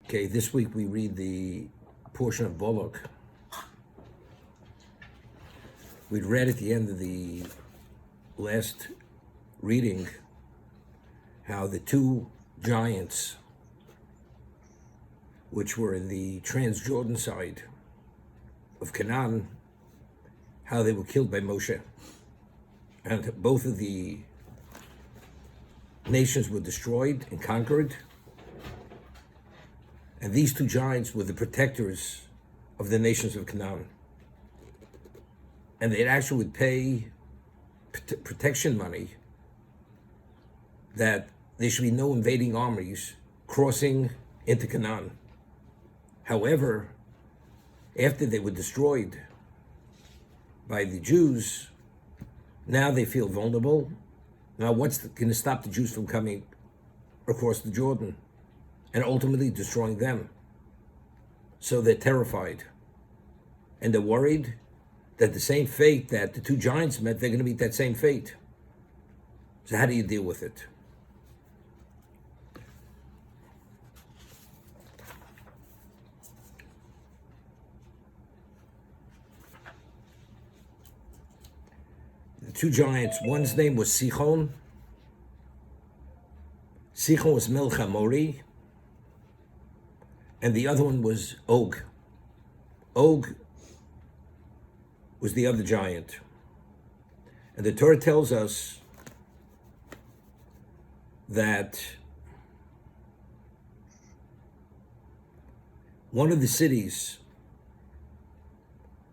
Okay, this week we read the portion of Balak. We'd read at the end of the last reading how the two giants, which were in the Transjordan side of Canaan, how they were killed by Moshe. And both of the nations were destroyed and conquered. And these two giants were the protectors of the nations of Canaan. And they actually would pay protection money that there should be no invading armies crossing into Canaan. However, after they were destroyed by the Jews, now they feel vulnerable. Now what's going to stop the Jews from coming across the Jordan and ultimately destroying them? So they're terrified. And they're worried that the same fate that the two giants met, they're going to meet that same fate. So how do you deal with it? The two giants, one's name was Sichon. Sichon was Melech HaMori. And the other one was Og. Og was the other giant. And the Torah tells us that one of the cities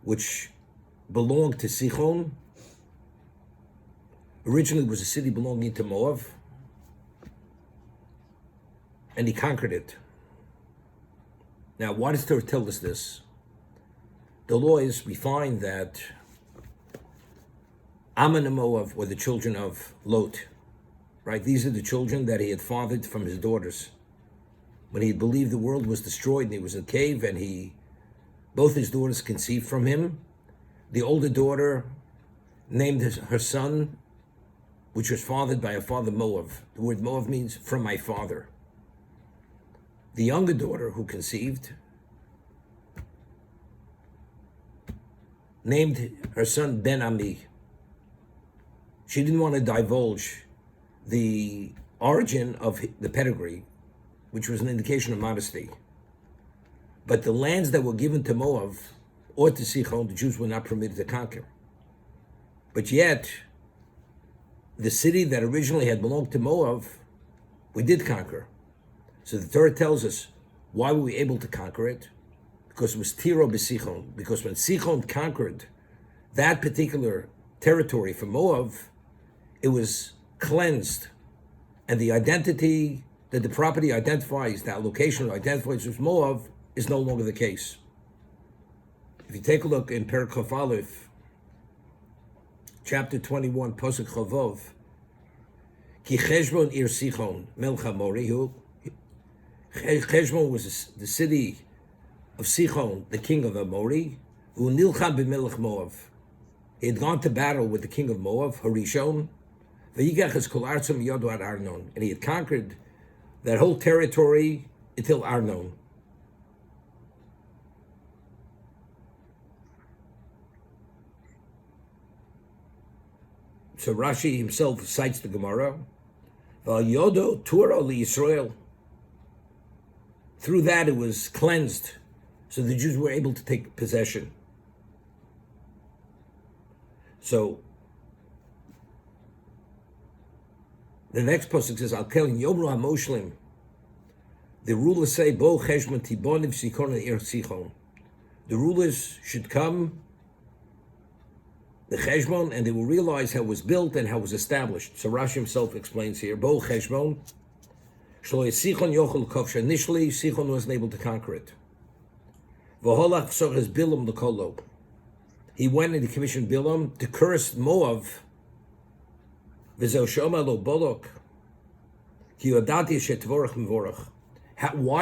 which belonged to Sichon originally was a city belonging to Moab, and he conquered it. Now, why does Torah tell us this? The law is, we find that Ammon and Moab were the children of Lot, right? These are the children that he had fathered from his daughters. When he believed the world was destroyed and he was in a cave and both his daughters conceived from him, the older daughter named her son, which was fathered by her father Moab. The word Moab means from my father. The younger daughter who conceived named her son Ben Ami. She didn't want to divulge the origin of the pedigree, which was an indication of modesty. But the lands that were given to Moab or to Sichon, the Jews were not permitted to conquer. But yet, the city that originally had belonged to Moab, we did conquer. So the Torah tells us, why were we able to conquer it? Because it was Tiro b'Sichon. Because when Sichon conquered that particular territory from Moab, it was cleansed. And the identity that the property identifies, that location identifies as Moab, is no longer the case. If you take a look in Perek Chaf Aleph, chapter 21, Pasuk Chavov, Ki Cheshbon ir Sichon, Melech HaMori, who Cheshbon was the city of Sichon, the king of Amori, who nilcham b'melech Moab. He had gone to battle with the king of Moab, Harishon, v'yigach es kol artzum yodo ad Arnon, and he had conquered that whole territory until Arnon. So Rashi himself cites the Gemara, Val yodo tura li Yisrael. Through that, it was cleansed, so the Jews were able to take possession. So the next pasuk says, "Al kel yomru hamoshlim." The rulers say, "Bo cheshbon tiboniv sikon ir sichon." The rulers should come, the cheshbon, and they will realize how it was built and how it was established. So Rashi himself explains here, "Bo cheshbon." Initially, Sichon wasn't able to conquer it. He went and he commissioned Bilam to curse Moab. Why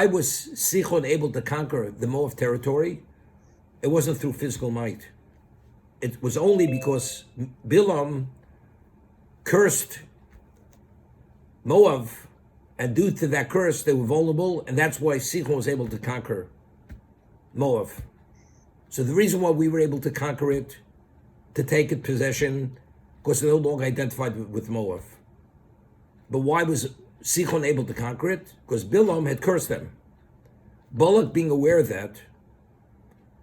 was Sichon able to conquer the Moab territory? It wasn't through physical might. It was only because Bilam cursed Moab And due to that curse, they were vulnerable, and that's why Sichon was able to conquer Moab. So the reason why we were able to conquer it, to take it possession, because they're no longer identified with Moab. But why was Sichon able to conquer it? Because Bilam had cursed them. Balak being aware of that,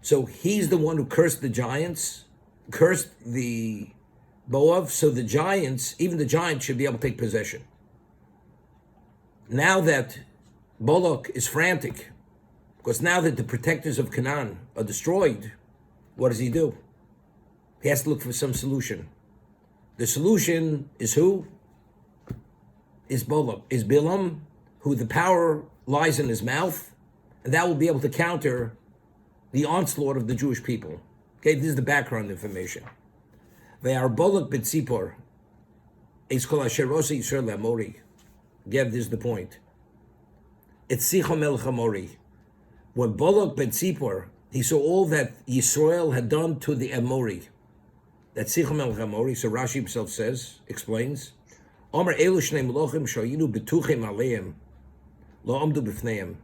so he's the one who cursed the giants, cursed the Moab, so the giants, even the giants, should be able to take possession. Now that Balak is frantic, because now that the protectors of Canaan are destroyed, what does he do? He has to look for some solution. The solution is who? Is Balak, is Bilam, who the power lies in his mouth, and that will be able to counter the onslaught of the Jewish people. Okay, this is the background information. Ve'ar Balak b'tzipor, eis kol asher osa Yisrael le'amori. Again, this is the point. It's Sichon melech Amori. When Balak ben Tzipor, he saw all that Yisrael had done to the Amori. That's Sichon melech Amori. So Rashi himself says, explains, Omer elu shnei melochim shoyinu betuchim aleim lo amdu b'fneim.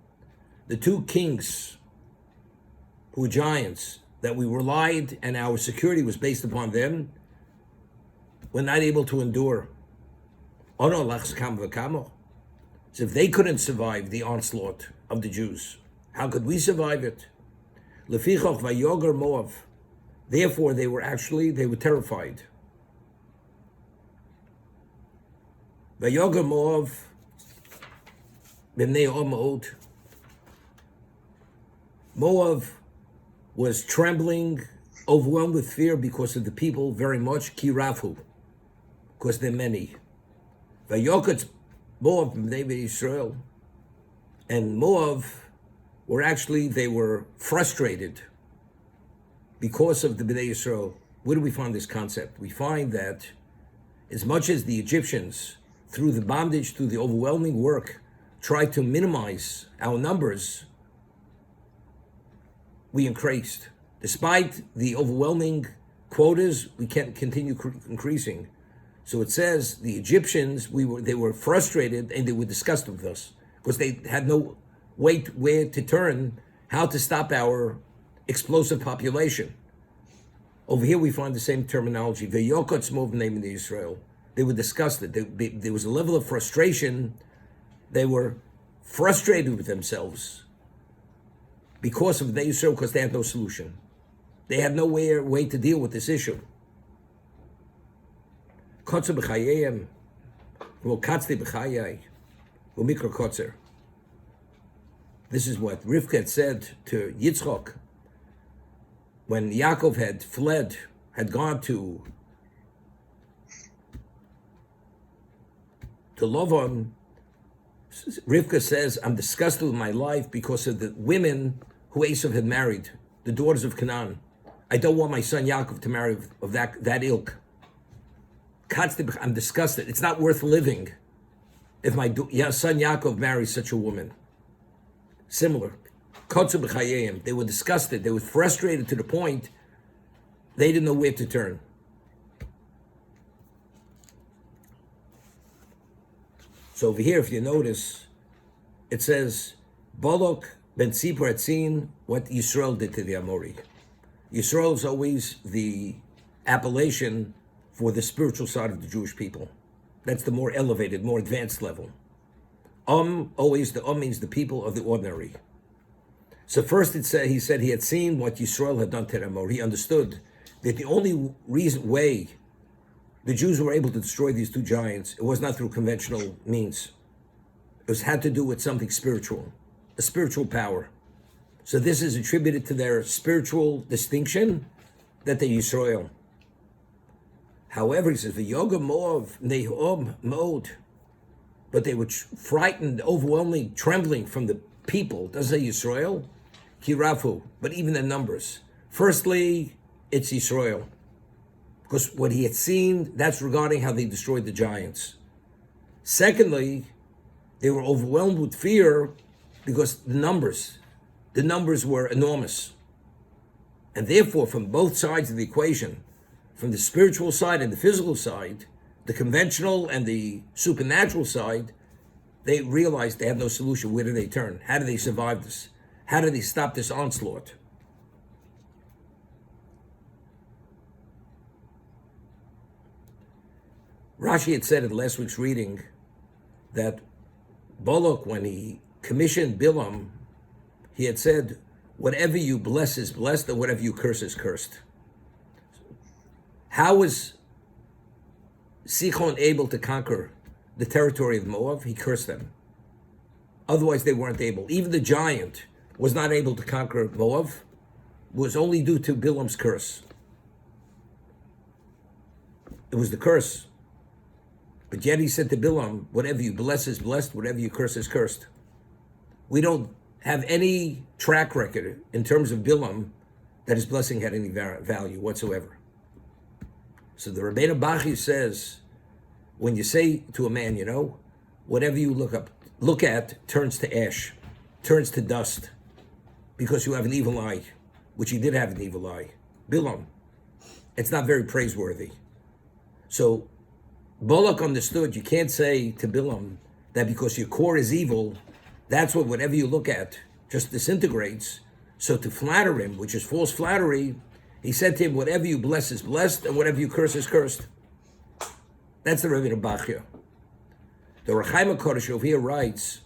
The two kings who were giants that we relied and our security was based upon them were not able to endure. So if they couldn't survive the onslaught of the Jews, how could we survive it? Lefichach vayoger Moav. Therefore, they were terrified. Vayoger Moav b'nei Omod. Moav was trembling, overwhelmed with fear because of the people very much, kirafu, because they're many. Vayokatz Moab b'nei Yisrael, and Moab they were frustrated because of the Bnei Yisrael. Where do we find this concept? We find that as much as the Egyptians, through the bondage, through the overwhelming work, tried to minimize our numbers, we increased. Despite the overwhelming quotas, we can't continue increasing. So it says the Egyptians, they were frustrated and they were disgusted with us because they had no way where to turn, how to stop our explosive population. Over here we find the same terminology. V'yokotz mov name in Israel. They were disgusted. There was a level of frustration. They were frustrated with themselves because of the Israel, because they had no solution. They had no way to deal with this issue. Kotzer b'chayeyem, katzli b'chayei, u'mikra kotzer. This is what Rivka had said to Yitzchok when Yaakov had fled, had gone to Lavan. Rivka says, I'm disgusted with my life because of the women who Esav had married, the daughters of Canaan. I don't want my son Yaakov to marry of that ilk. I'm disgusted. It's not worth living if my son Yaakov marries such a woman. Similar. They were disgusted. They were frustrated to the point they didn't know where to turn. So over here, if you notice, it says, Balak ben Tzipor had seen what Yisrael did to the Amori. Yisrael is always the appellation for the spiritual side of the Jewish people. That's the more elevated, more advanced level. Always the means the people of the ordinary. So first he said he had seen what Yisrael had done to them, or he understood that the only way the Jews were able to destroy these two giants, it was not through conventional means. It had to do with something spiritual, a spiritual power. So this is attributed to their spiritual distinction that they're Yisrael. However, he says, "V'yoga Moav nehom mod," but they were frightened, overwhelmingly trembling from the people. Doesn't say Yisrael, kirafu, but even the numbers. Firstly, it's Yisrael, because what he had seen, that's regarding how they destroyed the giants. Secondly, they were overwhelmed with fear because the numbers were enormous. And therefore, from both sides of the equation, from the spiritual side and the physical side, the conventional and the supernatural side, they realized they had no solution. Where do they turn? How do they survive this? How do they stop this onslaught? Rashi had said in last week's reading that Balak, when he commissioned Bilam, he had said, whatever you bless is blessed, and whatever you curse is cursed. How was Sichon able to conquer the territory of Moab? He cursed them. Otherwise, they weren't able. Even the giant was not able to conquer Moab. It was only due to Bilam's curse. It was the curse. But yet he said to Bilam, whatever you bless is blessed, whatever you curse is cursed. We don't have any track record in terms of Bilam that his blessing had any value whatsoever. So the Rabbeinu Bachya says, when you say to a man, whatever you look at turns to ash, turns to dust, because you have an evil eye, which he did have an evil eye. Bilam, it's not very praiseworthy. So Balak understood you can't say to Bilam that because your core is evil, that's what whatever you look at just disintegrates. So to flatter him, which is false flattery, he said to him, whatever you bless is blessed, and whatever you curse is cursed. That's the Rabbeinu Bachya. The Rechaim HaKodesh over here writes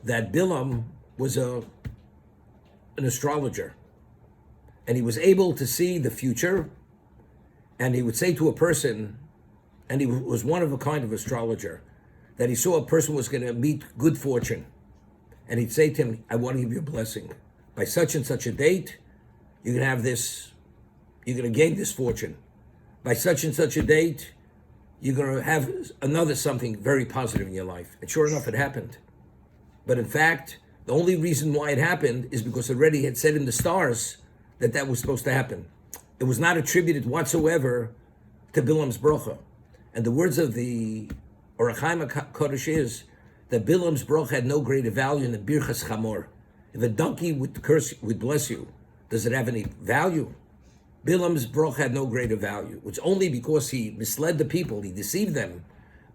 that Bilam was an astrologer, and he was able to see the future, and he would say to a person, and he was one of a kind of astrologer, that he saw a person was going to meet good fortune, and he'd say to him, I want to give you a blessing. By such and such a date, you're going to have this, you're going to gain this fortune. By such and such a date, you're going to have another something very positive in your life. And sure enough, it happened. But in fact, the only reason why it happened is because already had said in the stars that that was supposed to happen. It was not attributed whatsoever to Bilam's bracha. And the words of the Orach Chaim HaKodesh is that Bilam's bracha had no greater value than Birchas Chamor. If a donkey would bless you, does it have any value? Bilam's bracha had no greater value. It's only because he misled the people, he deceived them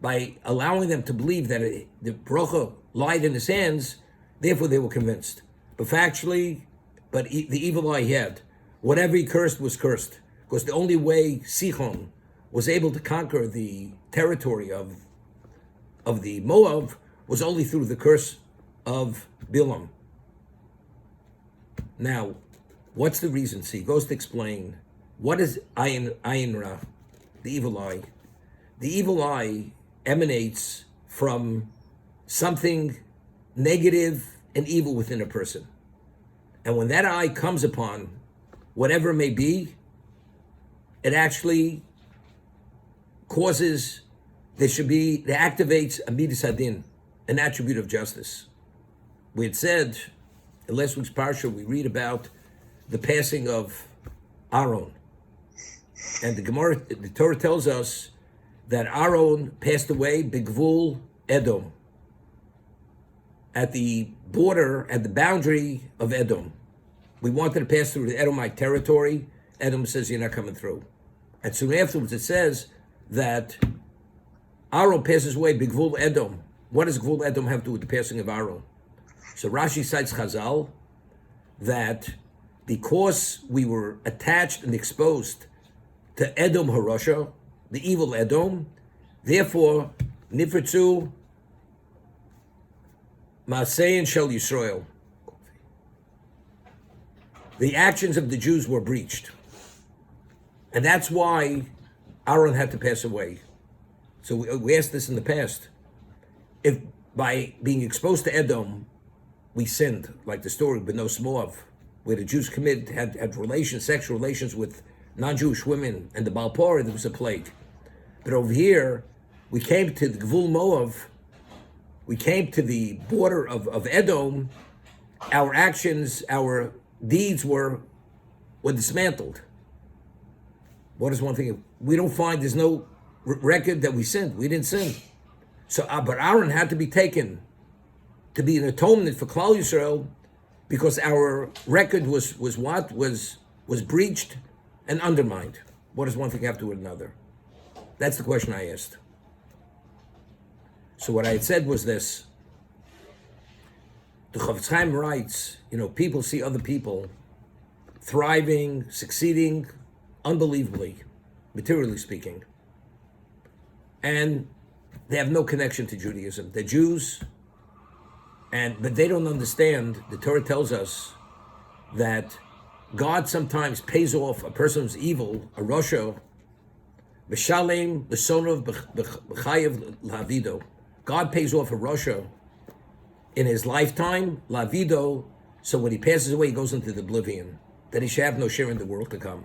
by allowing them to believe that the bracha lied in his hands, therefore they were convinced. But factually, the evil eye he had, whatever he cursed was cursed. Because the only way Sichon was able to conquer the territory of the Moab was only through the curse of Bilam. Now, what's the reason? See, he goes to explain what is Ayin Ra, the evil eye. The evil eye emanates from something negative and evil within a person. And when that eye comes upon whatever it may be, it actually causes, it activates a midas hadin, an attribute of justice. We had said in last week's parsha, we read about the passing of Aaron. And the Torah tells us that Aaron passed away b'gvul Edom, at the border, at the boundary of Edom. We wanted to pass through the Edomite territory. Edom says, you're not coming through. And soon afterwards it says that Aaron passes away b'gvul Edom. What does Gvul Edom have to do with the passing of Aaron? So Rashi cites Chazal that because we were attached and exposed to Edom Harosha, the evil Edom, therefore Nifritzu Maasein Shel Yisrael, the actions of the Jews were breached. And that's why Aaron had to pass away. So we asked this in the past. If by being exposed to Edom, we sinned, like the story of Bnos Moav, where the Jews had sexual relations with non-Jewish women, and the Baal Porah, there was a plague. But over here, we came to the Gvul Moav, we came to the border of Edom, our actions, our deeds were dismantled. What is one thing? We don't find, there's no record that we sinned. We didn't sin. So, but Aaron had to be taken to be an atonement for Klal Yisrael, because our record was breached and undermined. What does one thing have to do with another? That's the question I asked. So what I had said was this. The Chofetz Chaim writes, people see other people thriving, succeeding, unbelievably, materially speaking. And they have no connection to Judaism. They're Jews, but they don't understand. The Torah tells us that God sometimes pays off a person who's evil, a Rasha, B'shalem, the son of B'chayev Lavido. God pays off a Rasha in his lifetime, Lavido, so when he passes away, he goes into the oblivion, that he should have no share in the world to come.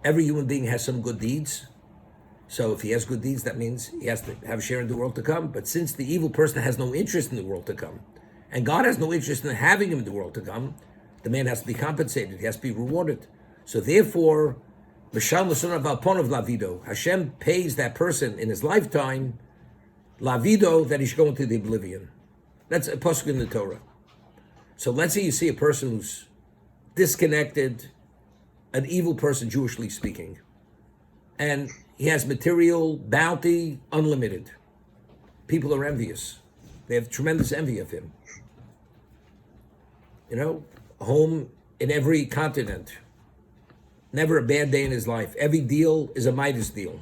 Every human being has some good deeds. So if he has good deeds, that means he has to have a share in the world to come. But since the evil person has no interest in the world to come, and God has no interest in having him in the world to come, the man has to be compensated. He has to be rewarded. So therefore, Hashem pays that person in his lifetime, Lavido, that he should go into the oblivion. That's a pasuk in the Torah. So let's say you see a person who's disconnected, an evil person, Jewishly speaking, and he has material bounty unlimited. People are envious. They have tremendous envy of him. A home in every continent. Never a bad day in his life. Every deal is a Midas deal.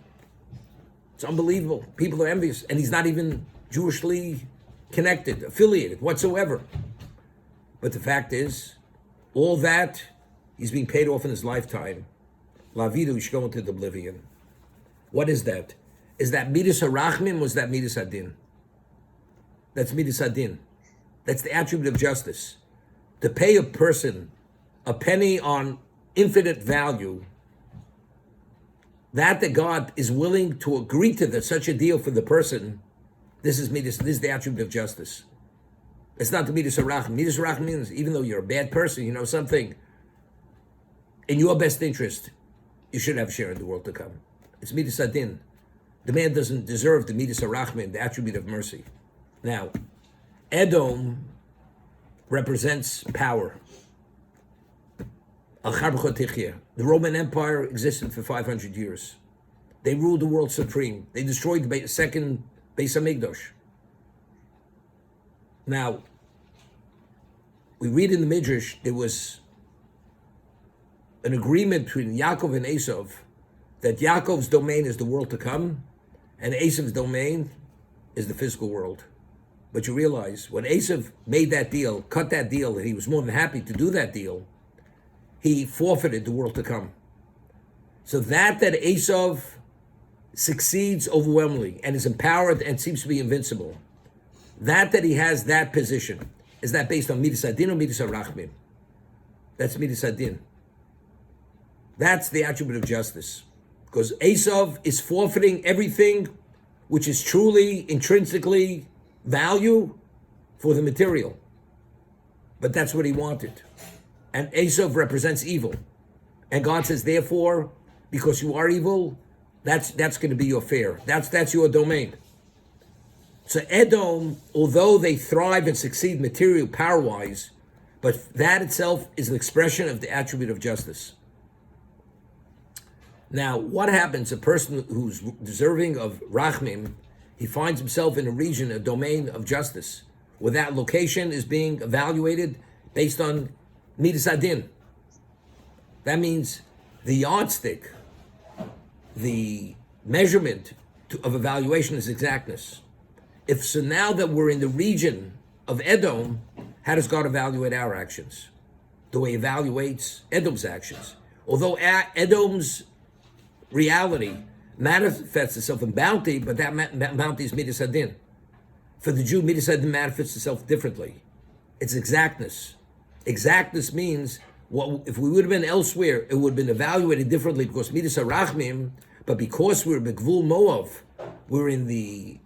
It's unbelievable. People are envious, and he's not even Jewishly connected, affiliated whatsoever. But the fact is, all that, he's being paid off in his lifetime. Lavidu, he should go into the oblivion. What is that? Is that Midas HaRachmim, or is that Midas Adin? That's Midas Adin. That's the attribute of justice. To pay a person a penny on infinite value, that God is willing to agree to such a deal for the person, this is the attribute of justice. It's not the Midas HaRachmim. Midas HaRachmim means even though you're a bad person, something in your best interest, you should have a share in the world to come. It's Midas Adin. The man doesn't deserve the Midas HaRachmim, the attribute of mercy. Now, Edom represents power. The Roman Empire existed for 500 years. They ruled the world supreme. They destroyed the second Beis HaMikdash. Now, we read in the Midrash, there was an agreement between Yaakov and Esav that Yaakov's domain is the world to come, and Esav's domain is the physical world. But you realize, when Esav made that deal, cut that deal, and he was more than happy to do that deal, he forfeited the world to come. So that Esav succeeds overwhelmingly and is empowered and seems to be invincible, that he has that position, is that based on Midas Adin or Midas HaRachmim? That's Midas Adin. That's the attribute of justice. Because Esav is forfeiting everything which is truly, intrinsically value for the material. But that's what he wanted. And Esav represents evil. And God says, therefore, because you are evil, that's going to be your fare. That's your domain. So Edom, although they thrive and succeed material power-wise, but that itself is an expression of the attribute of justice. Now, what happens? A person who's deserving of Rachmim, he finds himself in a region, a domain of justice, where that location is being evaluated based on Midas Adin. That means the yardstick, the measurement of evaluation is exactness. So now that we're in the region of Edom, how does God evaluate our actions? The way he evaluates Edom's actions. Although Edom's reality manifests itself in bounty, but that bounty is Midas Adin. For the Jew, Midas Adin manifests itself differently. It's exactness. Exactness means, if we would have been elsewhere, it would have been evaluated differently because Midas HaRachmim, but because we're Begvul Moav, we're in the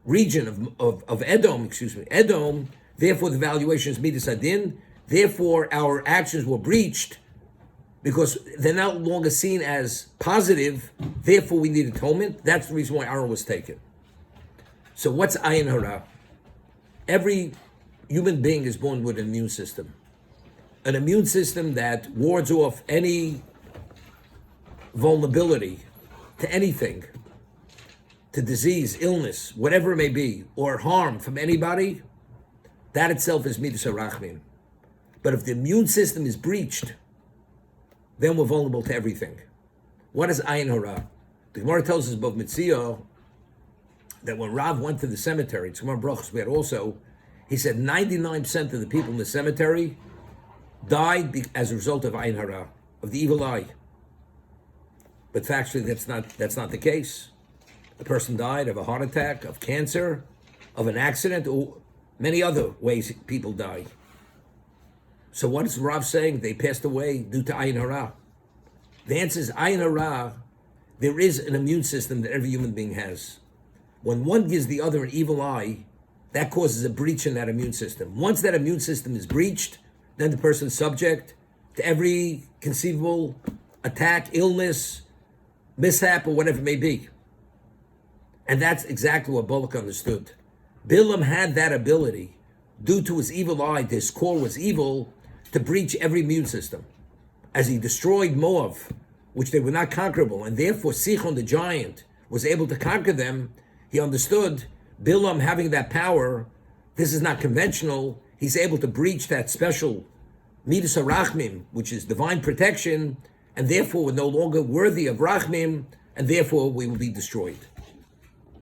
region of Edom, Edom, therefore the valuation is Midas Adin, therefore our actions were breached because they're no longer seen as positive, therefore we need atonement. That's the reason why Aaron was taken. So what's Ayin Hara? Every human being is born with an immune system. An immune system that wards off any vulnerability to anything. to disease, illness, whatever it may be, or harm from anybody, that itself is midas harachmim. But if the immune system is breached, then we're vulnerable to everything. What is ayin hara? The Gemara tells us about Mitzio that when Rav went to the cemetery, it's Gemara Brachos, we had also, he said 99% of the people in the cemetery died as a result of ayin hara, of the evil eye. But factually, that's not the case. A person died of a heart attack, of cancer, of an accident, or many other ways people die. So what is Rav saying? They passed away due to ayin hara. The answer is ayin hara. There is an immune system that every human being has. When one gives the other an evil eye, that causes a breach in that immune system. Once that immune system is breached, then the person is subject to every conceivable attack, illness, mishap, or whatever it may be. And that's exactly what Balak understood. Bilam had that ability, due to his evil eye, his core was evil, to breach every immune system. As he destroyed Moab, which they were not conquerable, and therefore Sichon the giant was able to conquer them, he understood, Bilam having that power, this is not conventional, he's able to breach that special midas harachmim, which is divine protection, and therefore we're no longer worthy of rachmim, and therefore we will be destroyed.